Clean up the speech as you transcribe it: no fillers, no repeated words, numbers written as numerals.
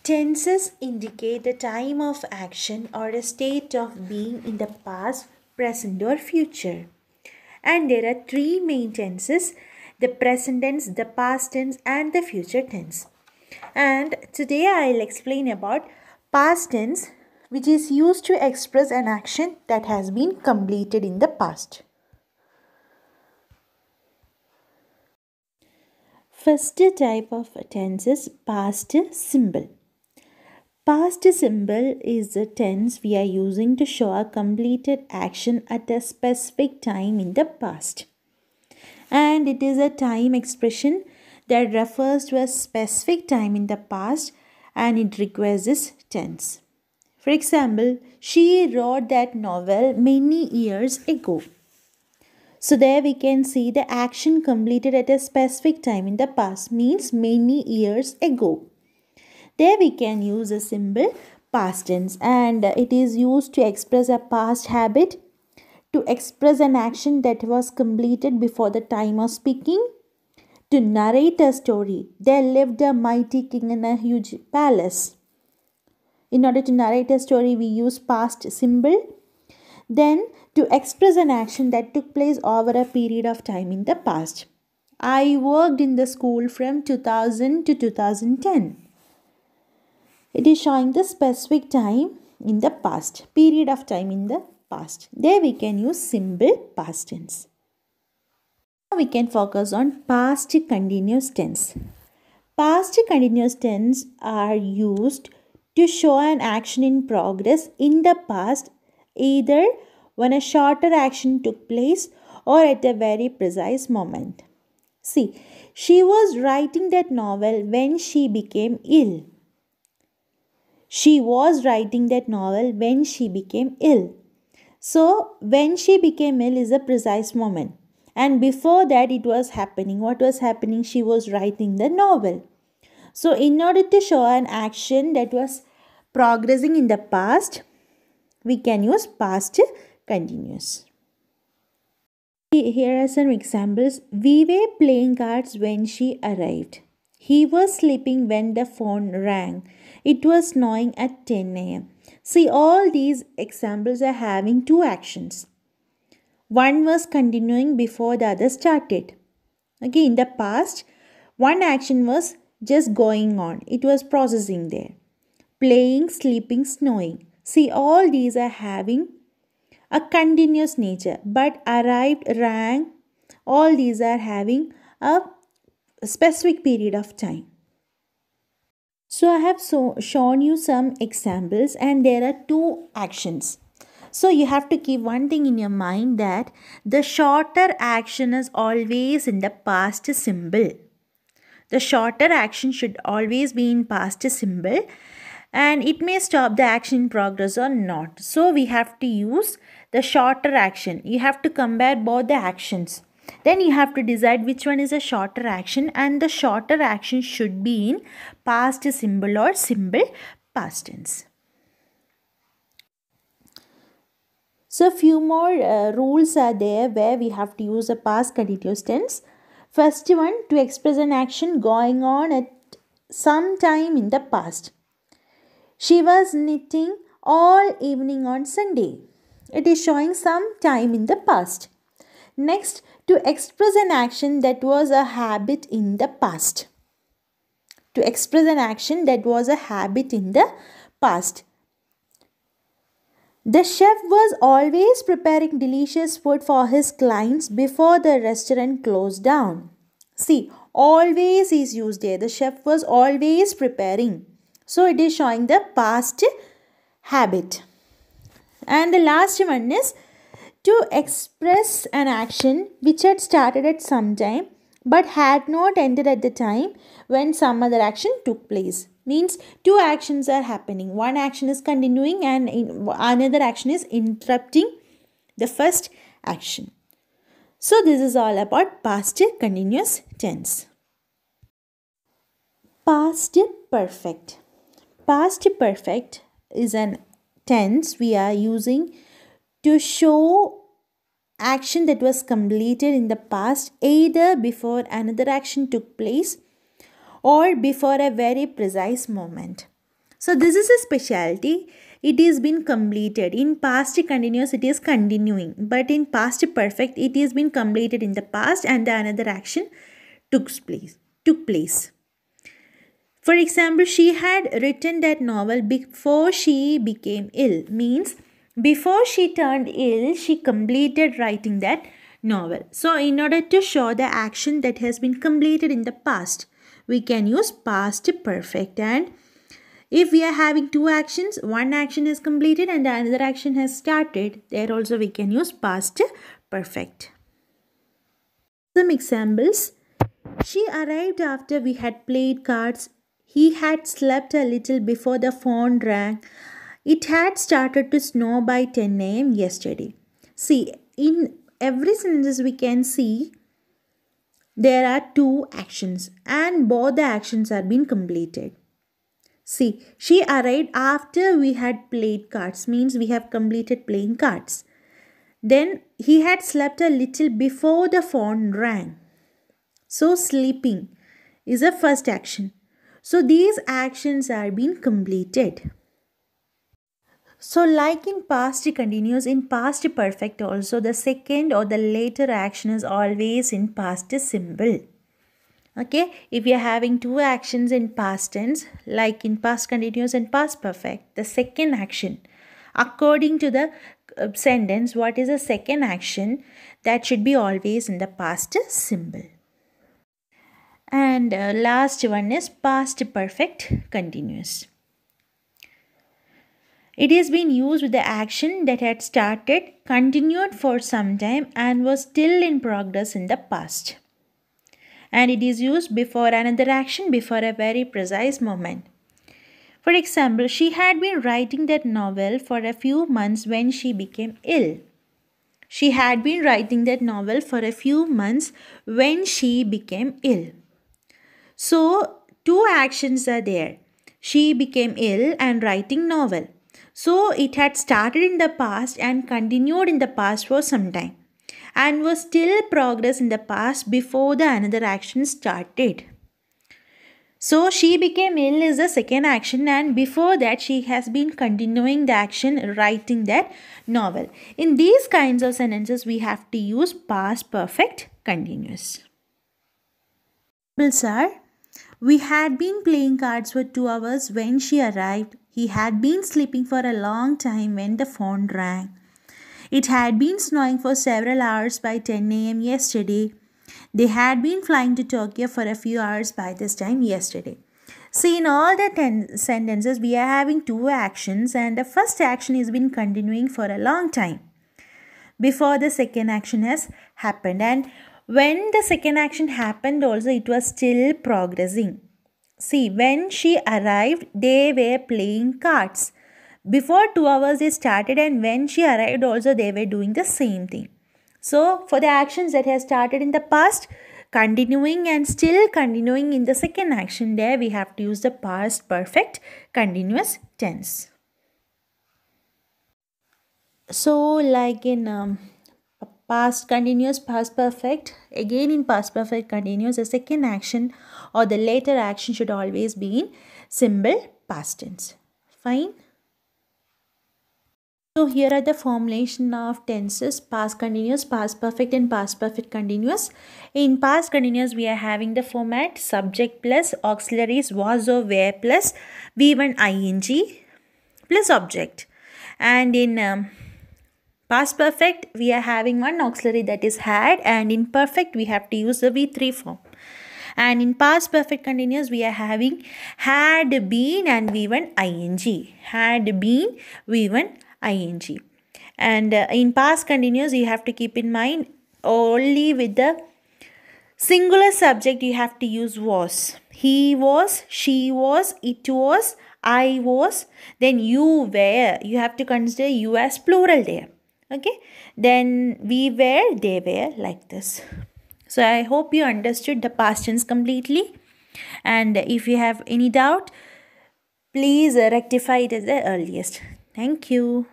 Tenses indicate the time of action or a state of being in the past, present, or future. And there are three main tenses: the present tense, the past tense, and the future tense. And today I'll explain about past tense, which is used to express an action that has been completed in the past. First type of tense is past simple. Past simple is the tense we are using to show a completed action at a specific time in the past. And it is a time expression that refers to a specific time in the past and it requires this tense. For example, she wrote that novel many years ago. So there we can see the action completed at a specific time in the past means many years ago. There we can use a symbol past tense and it is used to express a past habit, to express an action that was completed before the time of speaking, to narrate a story. There lived a mighty king in a huge palace. In order to narrate a story, we use past symbol. Then to express an action that took place over a period of time in the past. I worked in the school from 2000 to 2010. It is showing the specific time in the past, period of time in the past. There we can use symbol past tense. Now we can focus on past continuous tense. Past continuous tense are used to show an action in progress in the past, either when a shorter action took place or at a very precise moment. See, she was writing that novel when she became ill. She was writing that novel when she became ill. So, when she became ill is a precise moment. And before that, it was happening. What was happening? She was writing the novel. So, in order to show an action that was progressing in the past, we can use past continuous. Here are some examples. We were playing cards when she arrived. He was sleeping when the phone rang. It was snowing at 10 a.m. See, all these examples are having two actions. One was continuing before the other started. Okay, in the past, one action was just going on. It was processing there. Playing, sleeping, snowing. See, all these are having a continuous nature. But arrived, rang, all these are having a specific period of time. So I have shown you some examples and there are two actions. So you have to keep one thing in your mind, that the shorter action is always in the past simple. The shorter action should always be in past simple and it may stop the action in progress or not. So we have to use the shorter action. You have to compare both the actions. Then you have to decide which one is a shorter action, and the shorter action should be in past simple or simple past tense. So few more rules are there where we have to use a past continuous tense. First one, to express an action going on at some time in the past. She was knitting all evening on Sunday. It is showing some time in the past. Next, to express an action that was a habit in the past. To express an action that was a habit in the past. The chef was always preparing delicious food for his clients before the restaurant closed down. See, always is used there. The chef was always preparing. So it is showing the past habit. And the last one is to express an action which had started at some time but had not ended at the time when some other action took place. Means two actions are happening. One action is continuing and another action is interrupting the first action. So this is all about past continuous tense. Past perfect. Past perfect is an tense we are using to show action that was completed in the past, either before another action took place or before a very precise moment. So this is a specialty. It is been completed. In past continuous, it is continuing. But in past perfect, it is been completed in the past and the another action took place. For example, she had written that novel before she became ill. Means before she turned ill, she completed writing that novel. So in order to show the action that has been completed in the past, we can use past perfect. And if we are having two actions, one action is completed and the another action has started, there also we can use past perfect. Some examples. She arrived after we had played cards. He had slept a little before the phone rang. It had started to snow by 10 a.m. yesterday. See, in every sentence we can see there are two actions and both the actions are being completed. See, she arrived after we had played cards, means we have completed playing cards. Then he had slept a little before the phone rang. So sleeping is a first action. So these actions are being completed. So like in past continuous, in past perfect also the second or the later action is always in past simple. Okay, if we are having two actions in past tense, like in past continuous and past perfect, the second action, according to the sentence, what is the second action? That should be always in the past simple. And last one is past perfect continuous. It is being used with the action that had started, continued for some time and was still in progress in the past. And it is used before another action, before a very precise moment. For example, she had been writing that novel for a few months when she became ill. She had been writing that novel for a few months when she became ill. So, two actions are there. She became ill and writing novel. So, it had started in the past and continued in the past for some time, and was still progress in the past before the another action started. So she became ill is the second action, and before that she has been continuing the action writing that novel. In these kinds of sentences we have to use past perfect continuous. Examples are: we had been playing cards for 2 hours when she arrived. He had been sleeping for a long time when the phone rang. It had been snowing for several hours by 10 a.m. yesterday. They had been flying to Tokyo for a few hours by this time yesterday. See, in all the 10 sentences, we are having two actions, and the first action has been continuing for a long time before the second action has happened. And when the second action happened also, it was still progressing. See, when she arrived, they were playing cards. Before 2 hours they started, and when she arrived also they were doing the same thing. So for the actions that have started in the past, continuing and still continuing in the second action, there we have to use the past perfect continuous tense. So like in past continuous, past perfect, again in past perfect continuous, the second action or the later action should always be in simple past tense. Fine. So here are the formulation of tenses: past continuous, past perfect and past perfect continuous. In past continuous we are having the format subject plus auxiliaries was or were plus V1 ing plus object. And in past perfect we are having one auxiliary, that is had, and in perfect we have to use the V3 form. And in past perfect continuous we are having had been and V1 ing. Had been, V1 ing. And in past continuous you have to keep in mind only with the singular subject you have to use was. He was, she was, it was, I was, then you were. You have to consider you as plural there. Okay, then we were, they were, like this. So I hope you understood the past tense completely, and if you have any doubt, please rectify it at the earliest. Thank you.